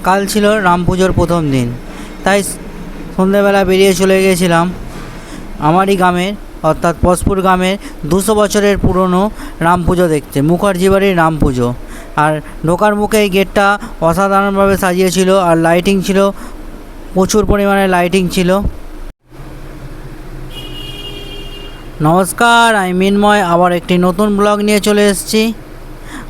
কাল ছিল রাম পুজোর প্রথম দিন, তাই সন্ধ্যেবেলা বেরিয়ে চলে গিয়েছিলাম আমারই গ্রামের অর্থাৎ পশপুর গ্রামের 200 বছরের পুরনো রাম পুজো দেখতে, মুখার্জি বাড়ির রাম পুজো। আর ঢোকার মুখে এই গেটটা অসাধারণভাবে সাজিয়েছিল, আর লাইটিং ছিল, প্রচুর পরিমাণে লাইটিং ছিল। নমস্কার, আমি মিনময় আবার একটি নতুন ব্লগ নিয়ে চলে এসেছি।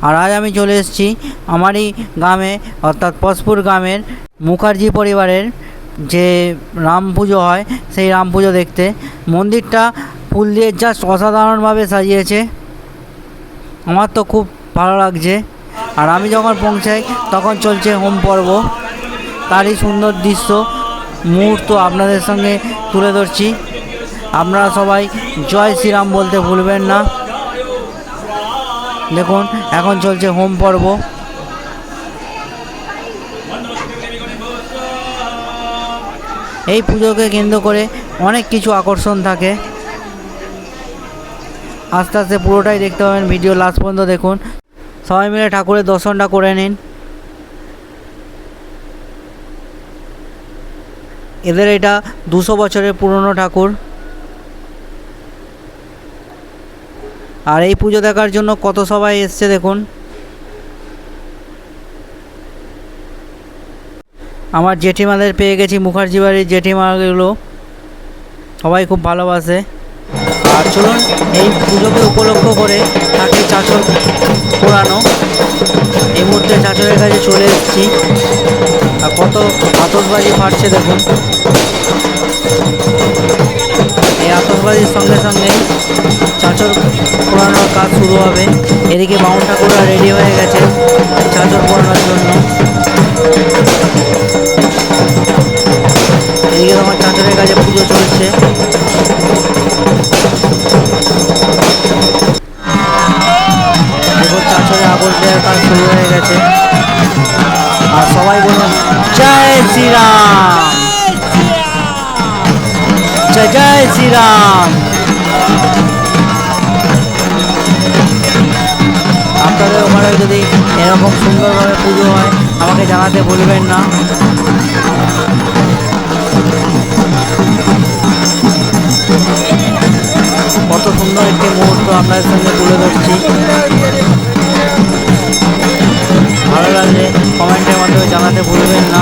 আর আজ আমি চলে এসেছি আমারই গ্রামে অর্থাৎ পশপুর গ্রামের মুখার্জি পরিবারের যে রাম পুজো হয় সেই রাম পুজো দেখতে। মন্দিরটা ফুল দিয়ে জাস্ট অসাধারণভাবে সাজিয়েছে, আমার তো খুব ভালো লাগছে। আর আমি যখন পৌঁছাই তখন চলছে হোম পর্ব, তারই সুন্দর দৃশ্য মুহূর্ত আপনাদের সঙ্গে তুলে ধরছি। আপনারা সবাই জয় শ্রীরাম বলতে ভুলবেন না। দেখুন এখন চলছে হোম পর্ব। এই পুজোকে কেন্দ্র করে অনেক কিছু আকর্ষণ থাকে। আস্তে আস্তে পুরোটাই দেখতে পাবেন, ভিডিও লাস্ট পর্যন্ত দেখুন। সবাই মিলে ঠাকুরের দর্শনটা করে নিন। এদের এটা 200 বছরের পুরনো ঠাকুর। আর এই পুজো দেখার জন্য কত সবাই এসছে দেখুন। আমার জেঠিমাদের পেয়ে গেছি, মুখার্জি বাড়ির জেঠিমাগুলো সবাই খুব ভালোবাসে। আর চলুন এই পুজোকে উপলক্ষ করে তাকে চাঁচর পোড়ানো। এই মুহূর্তে চাঁচরের কাছে চলে এসেছি। আর কত আতশবাজি ফাটছে দেখুন। এই আতশবাজির সঙ্গে সঙ্গেই চাঁচর পোড়ানোর কাজ শুরু হবে। এদিকে বাউন ঠাকুররা রেডি হয়ে গেছে চাঁচর পোড়ানোর জন্য। এদিকে তোমার চাঁচরের কাছে পুজো চলছে। দেখুন চাঁচরে আগুন দেওয়ার কাজ শুরু হয়ে গেছে। আর সবাই বলুন জয় শ্রীরাম, জয় জয় শ্রীরাম। আপনাদের ওখানে যদি এরকম সুন্দরভাবে পুজো হয় আমাকে জানাতে ভুলবেন না। কত সুন্দর একটি মুহূর্ত আপনাদের সঙ্গে তুলে ধরছি। ভালো লাগলে কমেন্টের মাধ্যমে জানাতে ভুলবেন না।